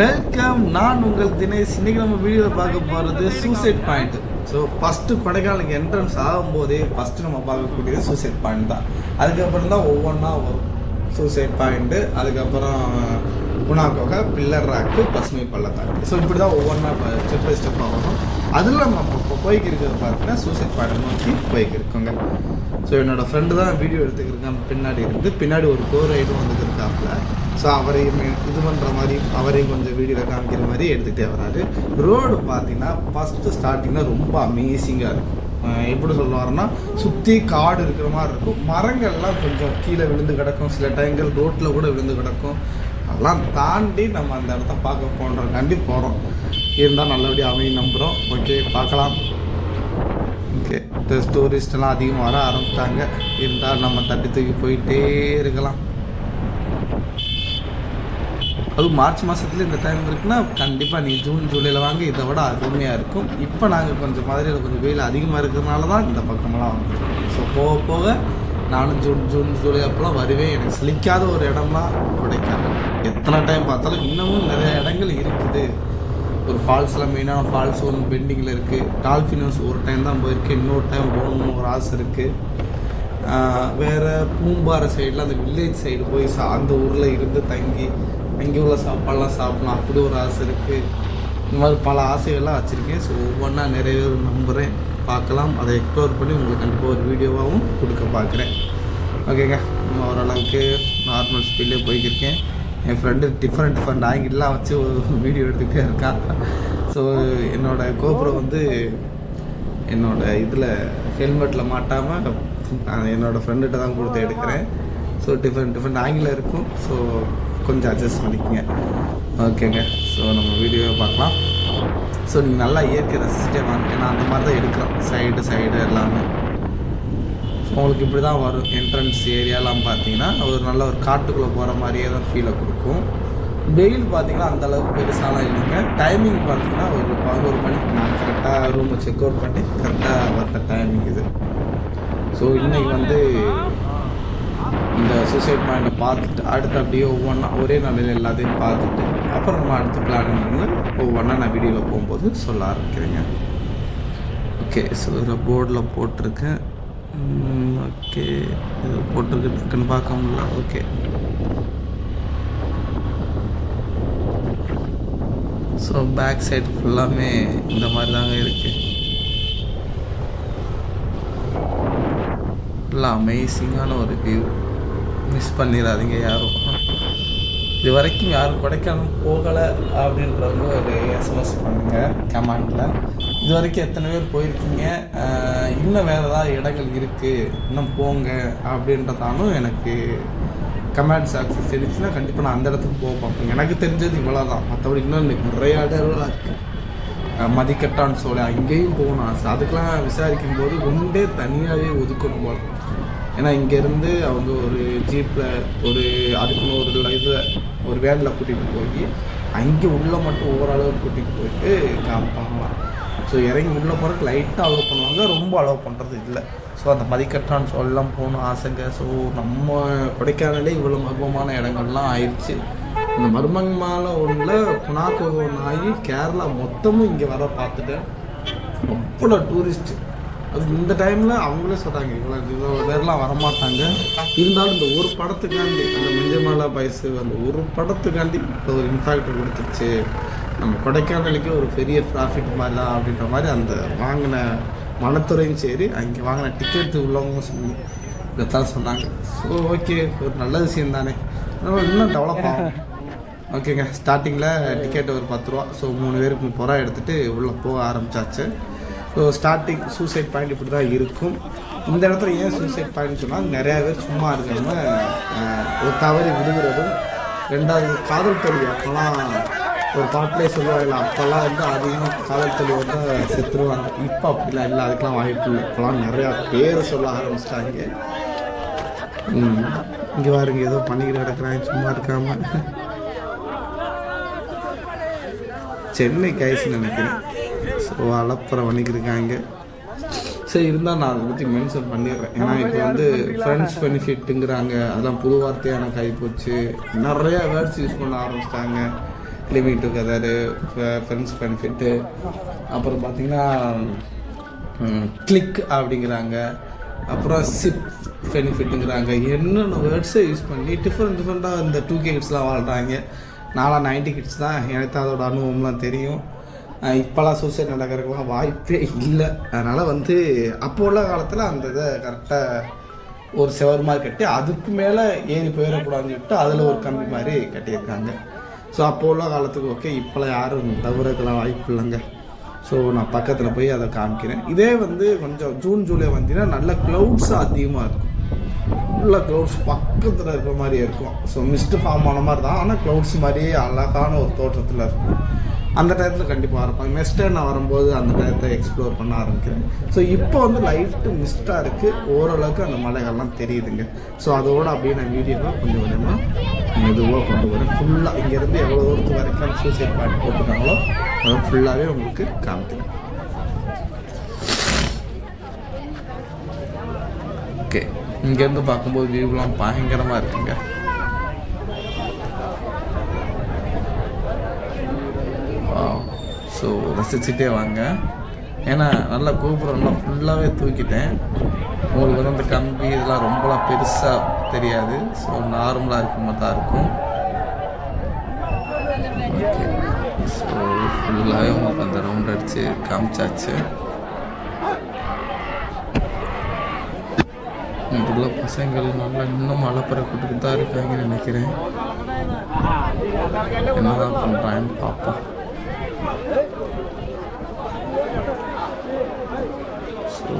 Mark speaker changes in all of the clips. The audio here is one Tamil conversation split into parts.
Speaker 1: வெல்கம், நான் உங்கள் தினேஷ். இன்றைக்கி நம்ம வீடியோவில் பார்க்க போகிறது சூசைட் பாயிண்ட். ஸோ ஃபஸ்ட்டு கொடைக்கானலுக்கு என்ட்ரன்ஸ் ஆகும்போதே ஃபஸ்ட்டு நம்ம பார்க்கக்கூடியது சூசைட் பாயிண்ட் தான். அதுக்கப்புறம் தான் ஒவ்வொன்றா வரும் சூசைட் பாயிண்ட்டு, அதுக்கப்புறம் குணா குகை, பில்லர் ராக்கு, பசுமை பள்ளத்தாக்கு. ஸோ இப்படி தான் ஒவ்வொன்றா ஸ்டெப் பை ஸ்டெப்பாக வரும். அதில் நம்ம இப்போ போய்க்கு இருக்கிறது பார்த்தீங்கன்னா சூசைட் பாயிண்ட் நோக்கி போய்க்கு இருக்கோங்க. ஸோ என்னோடய ஃப்ரெண்டு தான் வீடியோ எடுத்துக்கிருக்கேன். பின்னாடி ஒரு டோர் ரைடும் வந்துட்டு இருக்காப்புல. ஸோ அவரையும் இது பண்ணுற மாதிரி, அவரையும் கொஞ்சம் வீடியோவில் காமிக்கிற மாதிரி எடுத்துகிட்டே வராரு. ரோடு பார்த்தீங்கன்னா ஃபஸ்ட்டு ஸ்டார்டிங்கில் ரொம்ப அமேசிங்காக இருக்கும். எப்படி சொல்லுவாருன்னா, சுற்றி காடு இருக்கிற மாதிரி இருக்கும். மரங்கள்லாம் கொஞ்சம் கீழே விழுந்து கிடக்கும், சில டைம்கள் ரோட்டில் கூட விழுந்து கிடக்கும். அதெல்லாம் தாண்டி நம்ம அந்த இடத்த பார்க்க போன்றக்காண்டி போகிறோம். இருந்தால் நல்லபடியாக அமையும் நம்புகிறோம். ஓகே, பார்க்கலாம். ஓகே, இந்த டூரிஸ்டெல்லாம் அதிகமாக வர ஆரம்பித்தாங்க. இருந்தால் நம்ம தட்டி தூக்கி போயிட்டே இருக்கலாம். அதுவும் மார்ச் மாதத்துல இந்த டைம் இருக்குன்னா கண்டிப்பாக நீங்கள் ஜூன் ஜூலையில் வாங்க, இதை விட அருமையாக இருக்கும். இப்போ நாங்கள் கொஞ்சம் மதுரையில் கொஞ்சம் வெயில் அதிகமாக இருக்கிறதுனால தான் இந்த பக்கமெல்லாம் வந்துருக்கோம். ஸோ போக போக நானும் ஜூன் ஜூலை அப்போலாம் வருவேன். எனக்கு சலிக்காத ஒரு இடம்லாம் கொடைக்கானல். எத்தனை டைம் பார்த்தாலும் இன்னமும் நிறைய இடங்கள் இருக்குது. ஒரு ஃபால்ஸில் மெயினான ஃபால்ஸ் ஒன்று பெண்டிங்கில் இருக்குது. டால்ஃபினோஸ் ஒரு டைம் தான் போயிருக்கு, இன்னொரு டைம் போகணும்னு ஒரு ஆசை இருக்குது. வேறு பூம்பாறை சைடில் அந்த வில்லேஜ் சைடு போய் அந்த ஊரில் இருந்து தங்கி அங்கே உள்ள சாப்பாடெலாம் சாப்பிடலாம், அப்படி ஒரு ஆசை இருக்குது. இந்த மாதிரி பல ஆசைகள்லாம் வச்சுருக்கேன். ஸோ ஒவ்வொன்றா நிறைவேறும் நம்புகிறேன். பார்க்கலாம். அதை எக்ஸ்ப்ளோர் பண்ணி உங்களுக்கு கண்டிப்பாக ஒரு வீடியோவாகவும் கொடுக்க பார்க்குறேன். ஓகேங்க, ஓரளவுக்கு நார்மல் ஸ்பீட்லேயே போய்க்கிருக்கேன். என் ஃப்ரெண்டு டிஃப்ரெண்ட் ஆங்கிள்லாம் வச்சு ஒரு வீடியோ எடுத்துகிட்டே இருக்கான். ஸோ என்னோடய கோபுரம் வந்து என்னோடய இதில் ஹெல்மெட்டில் மாட்டாமல் என்னோடய ஃப்ரெண்டுகிட்ட தான் கொடுத்து எடுக்கிறேன். ஸோ டிஃப்ரெண்ட் ஆங்கிளில் இருக்கும். ஸோ கொஞ்சம் அட்ஜஸ்ட் பண்ணிக்கோங்க. ஓகேங்க, ஸோ நம்ம வீடியோவை பார்க்கலாம். ஸோ நீங்கள் நல்லா இயற்கை ரசிச்சிட்டே வாங்க. ஏன்னா அந்த மாதிரி தான் எடுக்கிறோம், சைடு எல்லாமே. ஸோ உங்களுக்கு இப்படி தான் வரும். என்ட்ரன்ஸ் ஏரியாலாம் பார்த்தீங்கன்னா ஒரு நல்ல ஒரு காட்டுக்குள்ளே போகிற மாதிரியே தான் ஃபீலை கொடுக்கும். வெயில் பார்த்தீங்கன்னா அந்தளவுக்கு பெருசாலாம் இல்லைங்க. டைமிங் பார்த்தீங்கன்னா ஒரு 11 மணிக்கு நான் கரெக்டாக ரூமை செக் அவுட் பண்ணி கரெக்டாக வந்த டைமிங் இது. ஸோ இன்றைக்கி வந்து இந்த சூசைட் பாயிண்ட்டை பார்த்துட்டு அடுத்து அப்படியே ஒவ்வொன்றா ஒரே நாளில் எல்லாத்தையும் பார்த்துட்டு அப்புறம் நம்ம அடுத்த பிளானிங் வந்து ஒவ்வொன்றா நான் வீடியோவில் போகும்போது சொல்ல ஆரம்பிக்கிறேங்க. ஓகே, ஸோ இதில் போர்டில் போட்டிருக்கேன். ஓகே, இது போட்டிருக்கு, டக்குன்னு பார்க்க முடியல. ஓகே, ஸோ பேக் சைடு ஃபுல்லாமே இந்த மாதிரி தாங்க இருக்குது. ஃபுல்லாக அமேசிங்கான ஒரு வியூ. மிஸ் பண்ணிடாதீங்க யாரும். இது வரைக்கும் யாரும் கொடைக்கானல் போகலை அப்படின்றவங்க ஒரு எஸ்எம்எஸ் பண்ணுங்கள் கமெண்டில். இது வரைக்கும் எத்தனை பேர் போயிருக்கீங்க, இன்னும் வேறு ஏதாவது இடங்கள் இருக்குது, இன்னும் போங்க அப்படின்றதாலும் எனக்கு கமெண்ட்ஸ் ஆக்சஸ் இருந்துச்சுன்னா கண்டிப்பாக நான் அந்த இடத்துக்கு போக பார்ப்பேன். எனக்கு தெரிஞ்சது இவ்வளோ தான். மற்றபடி இன்னும் நிறைய இடங்கள்லாம் இருக்குது. மதிக்கட்டான் சோலை அங்கேயும் போகணும் ஆசை. அதுக்கெலாம் விசாரிக்கும் போது ஒன்றே தனியாகவே ஒதுக்கணும் போல். ஏன்னா இங்கேருந்து அவங்க ஒரு ஜீப்பில் அதுக்குன்னு ஒரு வேனில் கூட்டிகிட்டு போய் அங்கே உள்ளே மட்டும் ஓரளவு கூட்டிகிட்டு போயிட்டு காமிப்பாங்களாம். ஸோ இறங்கி உள்ளே போகிறதுக்கு லைட்டாக அலோவ் பண்ணுவாங்க, ரொம்ப அலோவ் பண்ணுறது இல்லை. ஸோ அந்த மதிக்கட்டான் சொல்லலாம் போகணும் ஆசைங்க. ஸோ நம்ம கொடைக்கானலே இவ்வளோ மர்மமான இடங்கள்லாம் ஆயிடுச்சு. இந்த மர்மமான ஒன்றில் குணாக்குகை ஆகி கேரளா மொத்தமும் இங்கே வர பார்த்துட்டேன். அவ்வளோ டூரிஸ்ட்டு. அது இந்த டைமில் அவங்களே சொல்கிறாங்க இவ்வளோ பேர்லாம் வரமாட்டாங்க. இருந்தாலும் இந்த ஒரு படத்துக்காண்டி, அந்த மஞ்சமாலா பாய்ஸு அந்த ஒரு படத்துக்காண்டி ஒரு இம்பாக்ட் கொடுத்துருச்சு. நம்ம கொடைக்கானலுக்கு ஒரு பெரிய ப்ராஃபிட் மாதிரி தான் அப்படின்ற மாதிரி அந்த வாங்கின வனத்துறையும் சரி, அங்கே வாங்கின டிக்கெட்டு உள்ளவங்க சொல்லி இதைத்தான் சொன்னாங்க. ஸோ ஓகே, ஒரு நல்ல விஷயம் தானே, இன்னும் டெவலப் ஆகும். ஓகேங்க, ஸ்டார்டிங்கில் டிக்கெட்டு ஒரு 10 ரூபா. ஸோ 3 பேருக்கு 30 ரூபா எடுத்துகிட்டு உள்ளே போக ஆரம்பித்தாச்சு. ஸோ ஸ்டார்டிங் சூசைட் பாயிண்ட் இப்படி தான் இருக்கும். இந்த இடத்துல ஏன் சூசைட் பாயிண்ட் சொன்னால், நிறையா பேர் சும்மா இருக்காமல் ஒரு தவறி விடுகிறதும், ரெண்டாவது காதல் தோல்வி. அப்போல்லாம் ஒரு பாட்டிலே சொல்லுவாங்க, அப்போல்லாம் வந்து அதிகமாக காதல் தோல்வி வந்து செத்துருவாங்க. இப்போ அப்படிலாம் இல்லை, அதுக்கெலாம் வாய்ப்பு இல்லை. இப்போலாம் நிறையா பேரை சொல்ல ஆரம்பிச்சிட்டாங்க. இங்கே பாருங்க, ஏதோ பண்ணிக்கிட்டு கிடக்குறாங்க சும்மா இருக்காமல். சென்னை கைஸ்ன்னு நினைக்கிறேன். ஸோ அலப்புறம் பண்ணிக்கிருக்காங்க. சரி, இருந்தால் நான் அதை பற்றி மென்ஷன் பண்ணிடுறேன். ஏன்னா இப்போ வந்து ஃப்ரெண்ட்ஸ் பெனிஃபிட்டுங்கிறாங்க, அதெல்லாம் புது வார்த்தையாக எனக்கு ஆகிப்போச்சு. நிறையா வேர்ட்ஸ் யூஸ் பண்ண ஆரம்பிச்சிட்டாங்க. லிவிங் டுகெதரு, ஃப்ரெண்ட்ஸ் பெனிஃபிட்டு, அப்புறம் பார்த்திங்கன்னா கிளிக் அப்படிங்கிறாங்க, அப்புறம் சிப் பெனிஃபிட்டுங்கிறாங்க. என்னென்ன வேர்ட்ஸை யூஸ் பண்ணி டிஃப்ரெண்ட்டாக இந்த 2K கிட்ஸ்லாம் வாழ்கிறாங்க. நான்லாம் 90 கிட்ஸ் தான், எனக்கு அதோட அனுபவம்லாம் தெரியும். இப்போலாம் சூசைட் நடக்கிறதுக்கெலாம் வாய்ப்பே இல்லை. அதனால் அப்போ உள்ள காலத்தில் அந்த இதை கரெக்டாக ஒரு செவர் மாதிரி கட்டி அதுக்கு மேலே ஏறி போயிடக்கூடாதுன்னு சொல்லிட்டு அதில் ஒரு கம்பி மாதிரி கட்டியிருக்காங்க. ஸோ அப்போ உள்ள காலத்துக்கு ஓகே. இப்போலாம் யாரும் தவிரக்கலாம் வாய்ப்பு இல்லைங்க. ஸோ நான் பக்கத்தில் போய் அதை காமிக்கிறேன். இதே கொஞ்சம் ஜூன் ஜூலை வந்தீங்கன்னா நல்ல க்ளவுட்ஸ் அதிகமாக இருக்கும். ஃபுல்லாக க்ளவுட்ஸ் பக்கத்தில் இருக்கிற மாதிரியே இருக்கும். ஸோ மிஸ்ட்டு ஃபார்ம் ஆன மாதிரி தான், ஆனால் க்ளவுட்ஸ் மாதிரியே அழகான ஒரு தோற்றத்தில் இருக்கும். அந்த டயத்தில் கண்டிப்பாக இருப்பாங்க. நெக்ஸ்ட் டைம் நான் வரும்போது அந்த டயத்தை எக்ஸ்ப்ளோர் பண்ண ஆரம்பிக்கிறேன். ஸோ இப்போ லைட்டு மிஸ்டாக இருக்குது, ஓரளவுக்கு அந்த மலைகள்லாம் தெரியுதுங்க. ஸோ அதோடு அப்படியே நான் வீடியோவை கொஞ்சம் கொஞ்சமாக மெதுவாக கொண்டு வரேன். ஃபுல்லாக இங்கேருந்து எவ்வளோ தூரத்து வரைக்கும் சூசைட் பாயிண்ட் போட்டுருக்காங்களோ அதை ஃபுல்லாகவே உங்களுக்கு காமிக்கிறேன். ஓகே, இங்கேருந்து பார்க்கும்போது வியூலாம் பயங்கரமாக இருக்குங்க. ஸோ ரசிச்சுட்டே வாங்க. ஏன்னா நல்லா கோபுரம்லாம் ஃபுல்லாகவே தூக்கிட்டேன். உங்களுக்கு அந்த கம்பி இதெல்லாம் ரொம்பலாம் பெருசாக தெரியாது. ஸோ நார்மலாக இருக்கும் மாதிரி தான் இருக்கும். ஓகே, ஸோ ஃபுல்லாகவே உங்களுக்கு அந்த ரவுண்ட் அடித்து காமிச்சாச்சு. இங்குள்ள பசங்கள் நல்லா இன்னும் மழைப்பறை கூட்டுக்கிட்டு தான் இருக்காங்கன்னு நினைக்கிறேன். என்னதான் பண்ணுறான்னு பார்ப்போம். ஸோ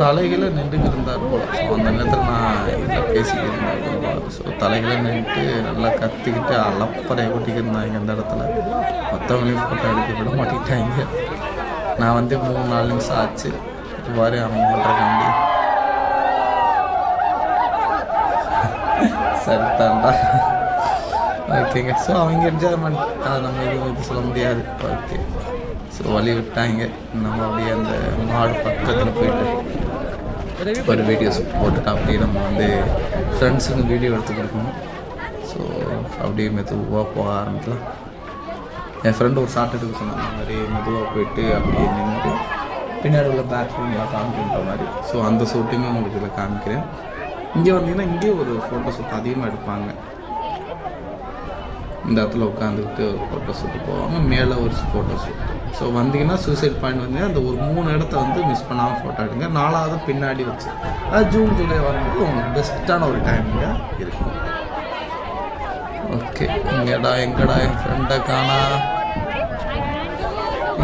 Speaker 1: தலைகளை நின்றுக்கிட்டு இருந்தார் போல். ஸோ அந்த நேரத்தில் நான் இதில் பேசிக்கிட்டு இருந்தேன். ஸோ தலைகளை நின்றுட்டு நல்லா கத்திக்கிட்டு அலப்பறையை கூட்டிக்கிட்டு இருந்தாங்க அந்த இடத்துல. மற்றவங்களையும் ஃபோட்டோ எடுக்க விட மாட்டேங்கிட்டாங்க. நான் 3-4 நிமிஷம் ஆச்சு. இவ்வாறு அவங்க பண்ணுறாங்க. சரிதான்டா. ஓகேங்க. ஸோ அவங்க என்ஜாய்மெண்ட், அதை நம்ம எதுவும் சொல்ல முடியாது. ஓகே, ஸோ வழி விட்டாங்க. நம்ம அப்படியே அந்த மாடு பக்கத்தில் போயிட்டு ஒரு வீடியோஸ் போட்டுட்டு அப்படியே நம்ம ஃப்ரெண்ட்ஸுக்கு வீடியோ எடுத்து கொடுக்கணும். ஸோ அப்படியே மெதுவாக போக ஆரம்பிக்கலாம். என் ஃப்ரெண்டு ஒரு ஷார்ட் எடுக்க சொன்னாங்க. அந்த மாதிரி மெதுவாக போயிட்டு அப்படியே நின்றுட்டு பின்னாடி உள்ள பேக்ரவுண்ட்லாம் காமிக்கின்ற மாதிரி. ஸோ அந்த ஷூட்டிங்கும் உங்களுக்கு இதில் காமிக்கிறேன். இங்கே வந்தீங்கன்னா இங்கே ஒரு ஃபோட்டோ ஷூட் அதிகமாக எடுப்பாங்க. இந்த இடத்துல உட்காந்துக்கிட்டு ஒரு ஃபோட்டோ ஷூட்டு போவாங்க, மேலே ஒரு ஃபோட்டோ ஷூட். ஸோ வந்தீங்கன்னா சூசைட் பாயிண்ட் அந்த ஒரு 3 இடத்த மிஸ் பண்ணாமல் ஃபோட்டோ எடுங்க. 4வது பின்னாடி வச்சு அது ஜூன் ஜூலை வரும்போது உங்களுக்கு பெஸ்ட்டான ஒரு டைமிங்க இருக்கும். ஓகே, எங்கடா என் ஃப்ரெண்டை காணா,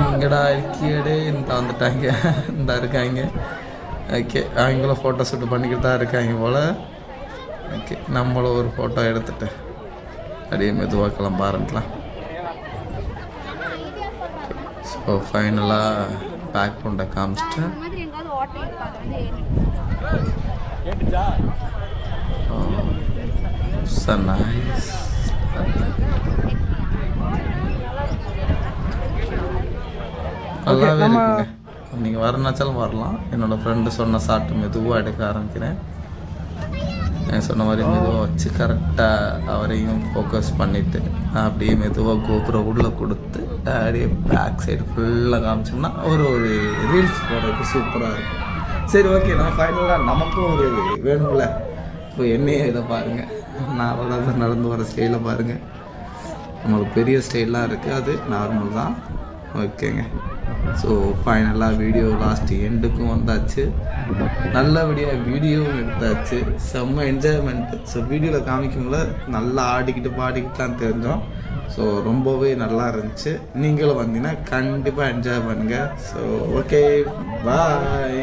Speaker 1: எங்கடா இருக்கியடே, இந்த வந்துட்டாங்க, இந்த இருக்காங்க. ஓகே, அவங்களும் ஃபோட்டோ ஷூட் பண்ணிக்கிட்டு தான் இருக்காங்க போல். ஓகே, நம்மளும் ஒரு ஃபோட்டோ எடுத்துட்டு அப்படியே மெதுவாக கிளம்ப ஆரம்பிக்கலாம். ஸோ ஃபைனலாக பேக்ரவுண்டை காமிச்சிட்டேன். So nice. நல்லாவே இருக்குங்க. நீங்கள் வரனாச்சாலும் வரலாம். என்னோடய ஃப்ரெண்டு சொன்ன ஷாட்டு மெதுவாக எடுக்க ஆரம்பிக்கிறேன். சொன்ன மாதிரி மெதுவாக வச்சு கரெக்டாக அவரையும் ஃபோக்கஸ் பண்ணிவிட்டு அப்படியே மெதுவாக கோபுரம் உள்ளே கொடுத்து அப்படியே பேக் சைடு ஃபுல்லாக காமிச்சோம்னா ஒரு ரீல்ஸ் போடுறதுக்கு சூப்பராக இருக்கும். சரி, ஓகே, நம்ம ஃபைனலாக நமக்கும் ஒரு வேணும்ல. இப்போ என்னையே இதை பாருங்கள், நான் வராத நடந்து வர ஸ்டைலை பாருங்கள். நம்மளுக்கு பெரிய ஸ்டைல்லாம் இருக்குது, அது நார்மல் தான். ஓகேங்க. ஸோ ஃபைனலாக வீடியோ லாஸ்ட் எண்டுக்கும் வந்தாச்சு. நல்லபடியாக வீடியோவும் எடுத்தாச்சு. செம்ம என்ஜாய்மெண்ட்டு. ஸோ வீடியோவில் காமிக்கும்போது நல்லா ஆடிக்கிட்டு பாடிக்கிட்டுலாம் தெரிஞ்சோம். ஸோ ரொம்பவே நல்லா இருந்துச்சு. நீங்களும் வந்தீங்கன்னா கண்டிப்பாக என்ஜாய் பண்ணுங்கள். ஸோ ஓகே, பாய்.